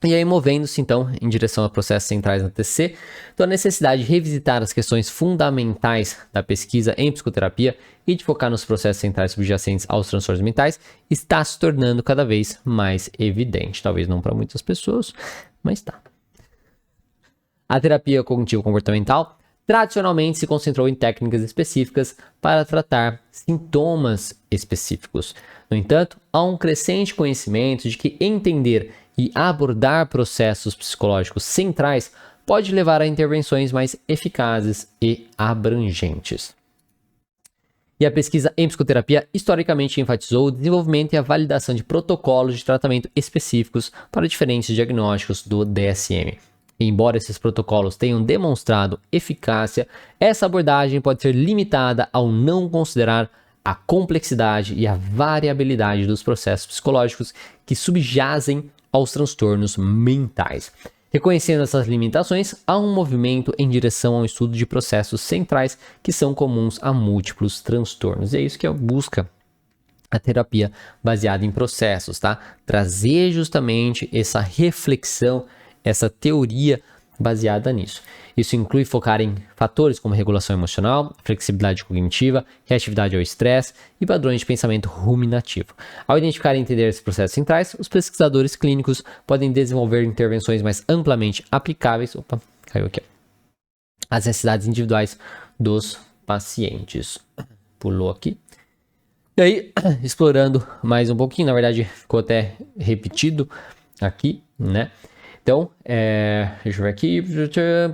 E aí, movendo-se, então, em direção a processos centrais na TCC, então a necessidade de revisitar as questões fundamentais da pesquisa em psicoterapia e de focar nos processos centrais subjacentes aos transtornos mentais está se tornando cada vez mais evidente. Talvez não para muitas pessoas, mas tá. A terapia cognitivo-comportamental tradicionalmente se concentrou em técnicas específicas para tratar sintomas específicos. No entanto, há um crescente conhecimento de que entender e abordar processos psicológicos centrais pode levar a intervenções mais eficazes e abrangentes. E a pesquisa em psicoterapia historicamente enfatizou o desenvolvimento e a validação de protocolos de tratamento específicos para diferentes diagnósticos do DSM. Embora esses protocolos tenham demonstrado eficácia, essa abordagem pode ser limitada ao não considerar a complexidade e a variabilidade dos processos psicológicos que subjazem aos transtornos mentais. Reconhecendo essas limitações, há um movimento em direção ao estudo de processos centrais que são comuns a múltiplos transtornos. E é isso que busca a terapia baseada em processos, tá? Trazer justamente essa reflexão, essa teoria baseada nisso. Isso inclui focar em fatores como regulação emocional, flexibilidade cognitiva, reatividade ao estresse e padrões de pensamento ruminativo. Ao identificar e entender esses processos centrais, os pesquisadores clínicos podem desenvolver intervenções mais amplamente aplicáveis às necessidades individuais dos pacientes. Pulou aqui. E aí, explorando mais um pouquinho, na verdade ficou até repetido aqui, né? Então, deixa eu ver aqui,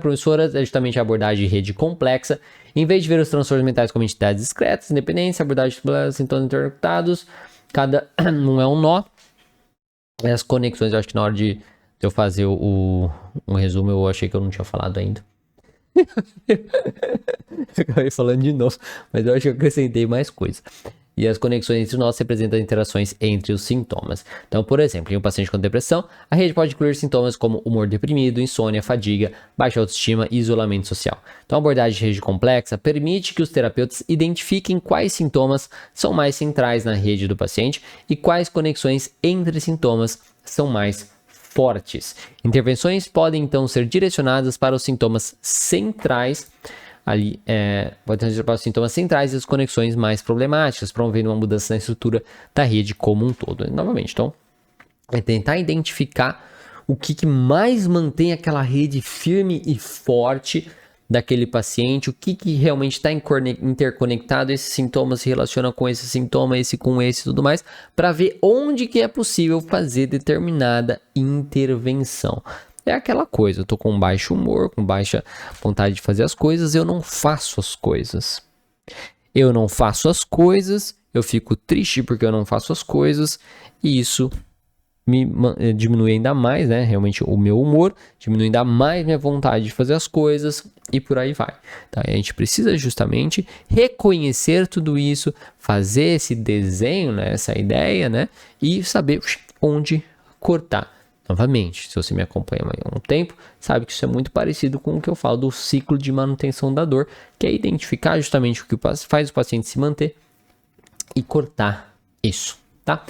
professora, é justamente a abordagem de rede complexa. Em vez de ver os transtornos mentais como entidades discretas, independentes, abordagem de sintomas interconectados, cada um é um nó. As conexões, eu acho que na hora de eu fazer um resumo, eu achei que eu não tinha falado ainda. Eu acabei falando de novo, mas eu acho que eu acrescentei mais coisa. E as conexões entre nós representam interações entre os sintomas. Então, por exemplo, em um paciente com depressão, a rede pode incluir sintomas como humor deprimido, insônia, fadiga, baixa autoestima e isolamento social. Então, a abordagem de rede complexa permite que os terapeutas identifiquem quais sintomas são mais centrais na rede do paciente e quais conexões entre sintomas são mais fortes. Intervenções podem, então, ser direcionadas para os sintomas centrais pode ser para os sintomas centrais e as conexões mais problemáticas, promovendo uma mudança na estrutura da rede como um todo. Novamente, então, é tentar identificar o que mais mantém aquela rede firme e forte daquele paciente, o que realmente está interconectado, esses sintomas se relacionam com esse sintoma, esse com esse e tudo mais, para ver onde que é possível fazer determinada intervenção. É aquela coisa, eu tô com baixo humor, com baixa vontade de fazer as coisas, eu não faço as coisas. Eu não faço as coisas, eu fico triste porque eu não faço as coisas, e isso me diminui ainda mais, né? Realmente o meu humor, diminui ainda mais minha vontade de fazer as coisas, e por aí vai. Tá? A gente precisa justamente reconhecer tudo isso, fazer esse desenho, né? Essa ideia, né? E saber onde cortar. Novamente, se você me acompanha há um tempo, sabe que isso é muito parecido com o que eu falo do ciclo de manutenção da dor, que é identificar justamente o que faz o paciente se manter e cortar isso, tá?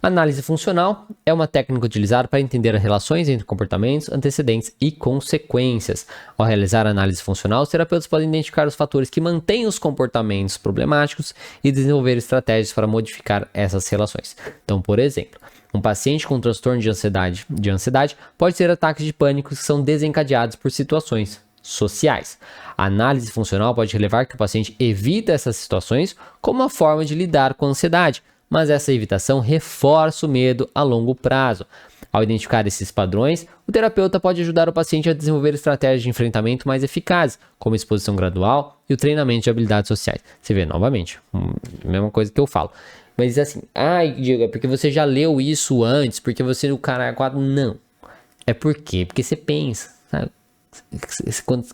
Análise funcional é uma técnica utilizada para entender as relações entre comportamentos, antecedentes e consequências. Ao realizar a análise funcional, os terapeutas podem identificar os fatores que mantêm os comportamentos problemáticos e desenvolver estratégias para modificar essas relações. Então, por exemplo, um paciente com transtorno de ansiedade pode ter ataques de pânico que são desencadeados por situações sociais. A análise funcional pode relevar que o paciente evita essas situações como uma forma de lidar com a ansiedade, mas essa evitação reforça o medo a longo prazo. Ao identificar esses padrões, o terapeuta pode ajudar o paciente a desenvolver estratégias de enfrentamento mais eficazes, como exposição gradual e o treinamento de habilidades sociais. Você vê, novamente, a mesma coisa que eu falo. Mas assim, Diego, é porque você já leu isso antes, porque você o cara quadro. Não. É por quê? Porque você pensa, sabe?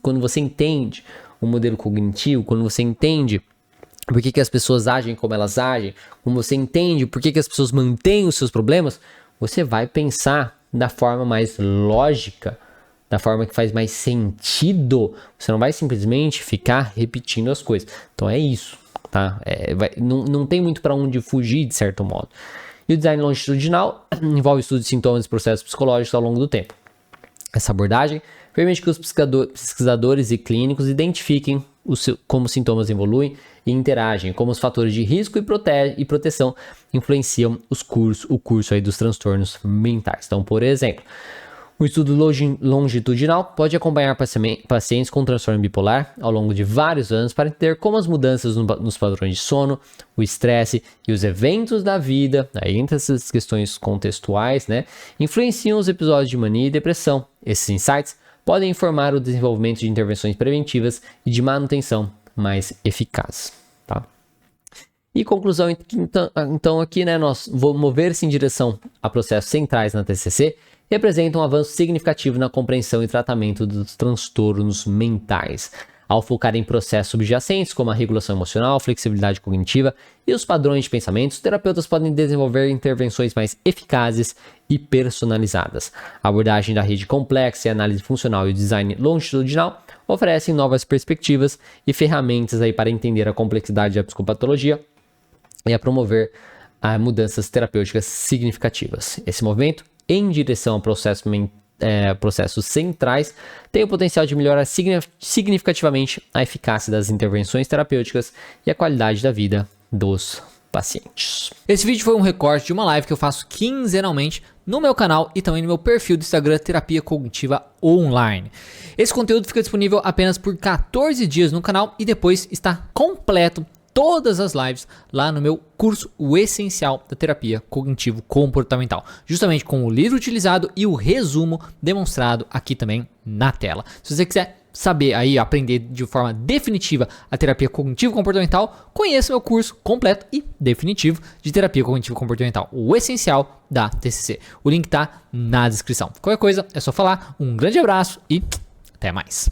Quando você entende o modelo cognitivo, quando você entende por que as pessoas agem como elas agem, quando você entende por que as pessoas mantêm os seus problemas, você vai pensar da forma mais lógica, da forma que faz mais sentido. Você não vai simplesmente ficar repetindo as coisas. Então é isso. Tá? Não tem muito para onde fugir, de certo modo. E o design longitudinal envolve o estudo de sintomas e processos psicológicos ao longo do tempo. Essa abordagem permite que os pesquisadores e clínicos identifiquem como os sintomas evoluem e interagem, como os fatores de risco e proteção influenciam o curso aí dos transtornos mentais. Então, por exemplo, o estudo longitudinal pode acompanhar pacientes com transtorno bipolar ao longo de vários anos para entender como as mudanças nos padrões de sono, o estresse e os eventos da vida, aí entre essas questões contextuais, né, influenciam os episódios de mania e depressão. Esses insights podem informar o desenvolvimento de intervenções preventivas e de manutenção mais eficazes. Tá? E conclusão, então aqui, né, nós vamos mover-se em direção a processos centrais na TCC, representa um avanço significativo na compreensão e tratamento dos transtornos mentais. Ao focar em processos subjacentes como a regulação emocional, a flexibilidade cognitiva e os padrões de pensamento, os terapeutas podem desenvolver intervenções mais eficazes e personalizadas. A abordagem da rede complexa, a análise funcional e o design longitudinal oferecem novas perspectivas e ferramentas aí para entender a complexidade da psicopatologia e a promover mudanças terapêuticas significativas. Esse movimento em direção a processos centrais, tem o potencial de melhorar significativamente a eficácia das intervenções terapêuticas e a qualidade da vida dos pacientes. Esse vídeo foi um recorte de uma live que eu faço quinzenalmente no meu canal e também no meu perfil do Instagram Terapia Cognitiva Online. Esse conteúdo fica disponível apenas por 14 dias no canal e depois está completo todas as lives lá no meu curso O Essencial da Terapia Cognitivo-Comportamental, justamente com o livro utilizado e o resumo demonstrado aqui também na tela. Se você quiser saber aí, aprender de forma definitiva a terapia cognitivo-comportamental, conheça meu curso completo e definitivo de terapia cognitivo-comportamental, o Essencial da TCC. O link tá na descrição. Qualquer coisa é só falar. Um grande abraço e até mais.